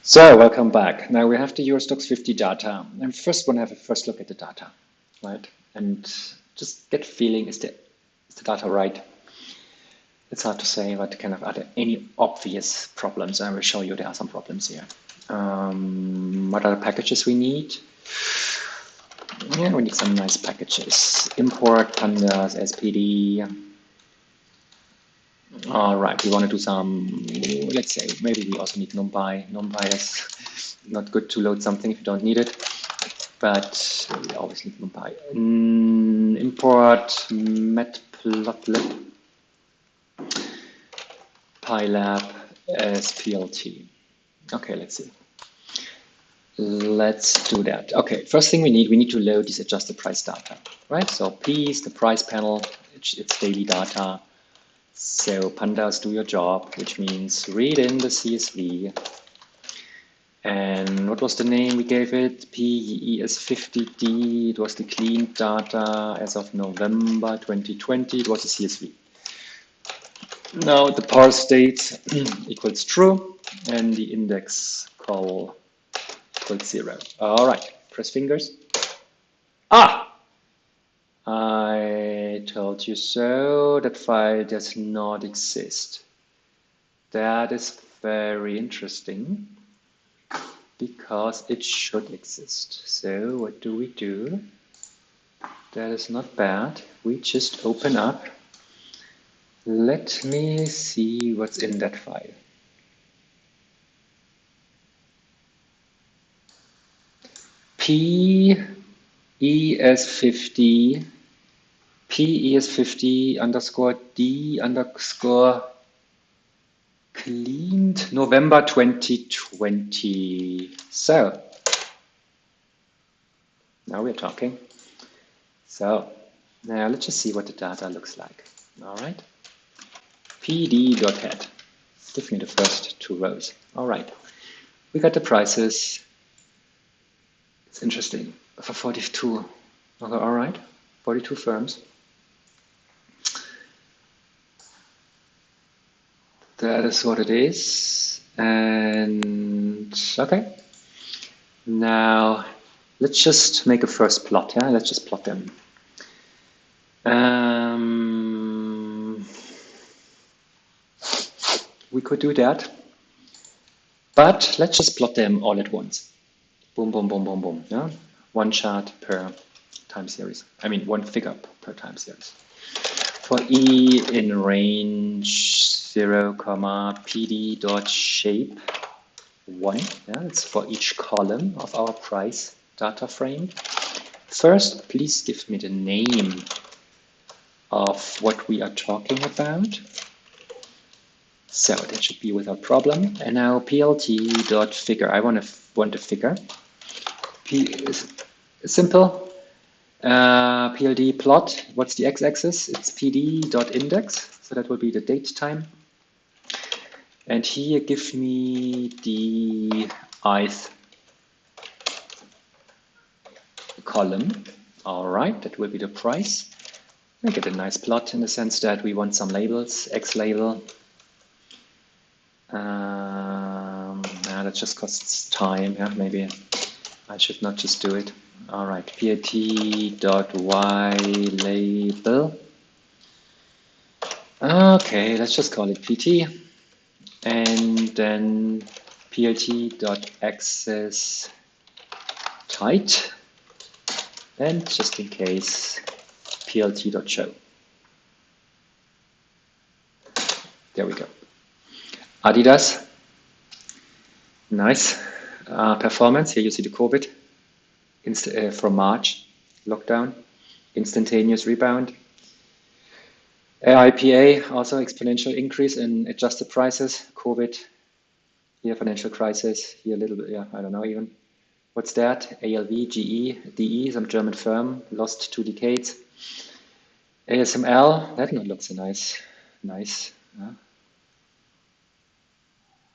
So welcome back. Now we have the Euro Stoxx 50 data. And first want to have a first look at the data, right? And just get a feeling, is the data right? It's hard to say, but are there any obvious problems? I will show you there are some problems here. What are the packages we need? Yeah, we need some nice packages. Import, pandas, SPD. All right, we want to do some, let's say, maybe we also need NumPy. NumPy is not good to load something if you don't need it, but we always need NumPy. Import matplotlib, pylab as PLT. Okay, let's see. Let's do that. Okay, first thing we need to load this adjusted price data, right? So P is the price panel, it's daily data. So pandas, do your job, which means read in the CSV. And what was the name we gave it? ES50D. It was the clean data as of November 2020. It was a CSV. Now the parse state equals true, and the index call equals 0. All right, press fingers. I told you so. That file does not exist. That is very interesting because it should exist. So what do? That is not bad. We just open up. Let me see what's in that file. ES50 ES50 underscore D underscore cleaned November 2020. So now we're talking. So now let's just see what the data looks like. All right. pd.head. Give me the first two rows. All right. We got the prices. It's interesting. For 42. Okay, all right. 42 firms. That is what it is. And okay. Now let's just make a first plot. Yeah, let's just plot them. We could do that, but let's just plot them all at once. Boom, boom, boom, boom, boom. Yeah, one chart per time series. I mean, one figure per time series. For E in range 0, pd.shape 1. Yeah, it's for each column of our price data frame. First, please give me the name of what we are talking about. So that should be without problem. And now plt.figure. I want a figure. P is simple. PLD plot. What's the x-axis? It's pd.index. So that will be the date time. And here give me the ith column. All right, that will be the price. Make it a nice plot in the sense that we want some labels. X label. That just costs time. Yeah, maybe I should not just do it. All right, pt.y label. Okay, let's just call it pt. And then plt.access tight. And just in case, plt.show. There we go. Adidas. Nice. Performance. Here you see the COVID from March. Lockdown. Instantaneous rebound. IPA, also exponential increase in adjusted prices. COVID. Here financial crisis. Here a little bit, yeah, I don't know even. What's that? ALV, GE, DE, some German firm, lost 2 decades. ASML, that one looks nice. Nice. Yeah.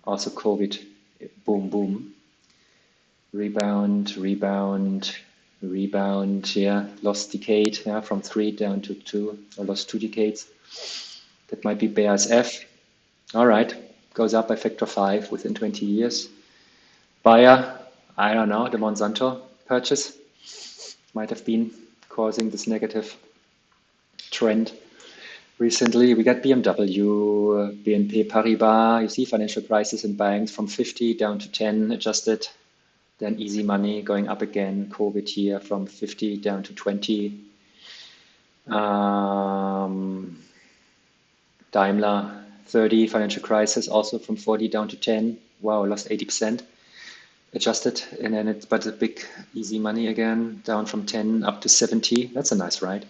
Also COVID, boom, boom. Rebound, yeah, lost decade, yeah, from 3 down to 2, or lost 2 decades. That might be BASF. All right, goes up by factor 5 within 20 years. Bayer, I don't know, the Monsanto purchase might have been causing this negative trend. Recently, we got BMW, BNP Paribas, you see financial crisis in banks from 50 down to 10 adjusted, then easy money going up again, COVID here from 50 down to 20. Daimler, 30, financial crisis, also from 40 down to 10. Wow, lost 80%. Adjusted, and then it's but a big easy money again, down from 10 up to 70. That's a nice ride.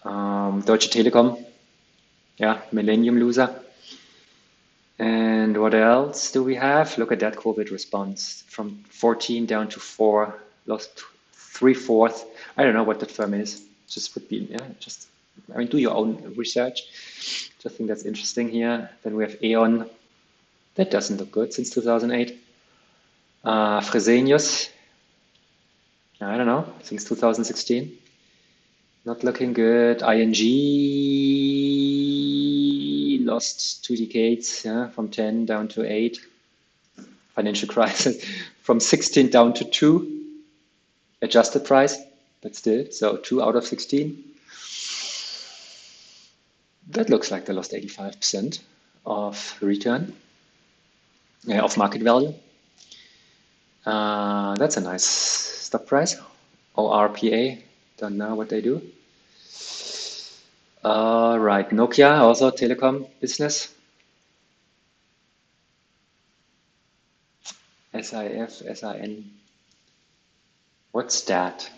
Deutsche Telekom, yeah, millennium loser. And what else do we have? Look at that COVID response from 14 down to 4, lost 3/4. I don't know what that firm is. Just would be, yeah, just, I mean, do your own research. Just think that's interesting here. Then we have E.ON. That doesn't look good since 2008. Fresenius, I don't know, since 2016. Not looking good. ING lost 2 decades, yeah, from 10 down to 8. Financial crisis from 16 down to 2. Adjusted price, but still, so 2 out of 16. That looks like they lost 85% of return, of market value. That's a nice stock price. ORPA, don't know what they do. Right, Nokia, also telecom business. SIF, SIN. What's that?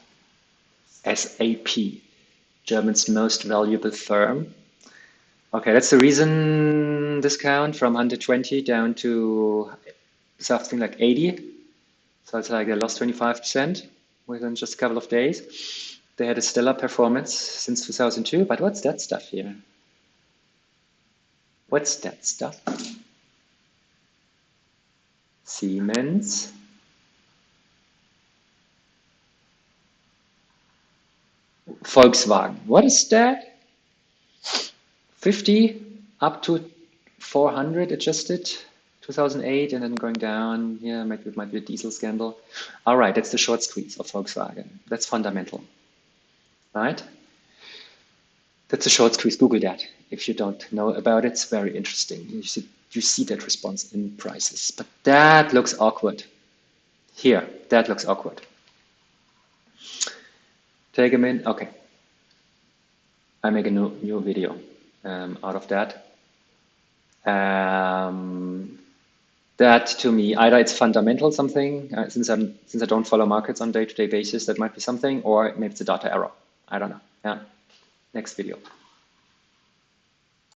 SAP, German's most valuable firm. Okay, that's the reason discount from 120 down to something like 80. So it's like they lost 25% within just a couple of days. They had a stellar performance since 2002, but what's that stuff here? What's that stuff? Siemens. Volkswagen. What is that? 50 up to 400 adjusted, 2008, and then going down. Yeah, it might be a diesel scandal. All right, that's the short squeeze of Volkswagen. That's fundamental, right? That's a short squeeze. Google that if you don't know about it. It's very interesting. You see that response in prices, but that looks awkward. Here, that looks awkward. Take them in. Okay. I make a new video out of that. That to me, either it's fundamental something, since I don't follow markets on day-to-day basis, that might be something, or maybe it's a data error. I don't know. Yeah. Next video.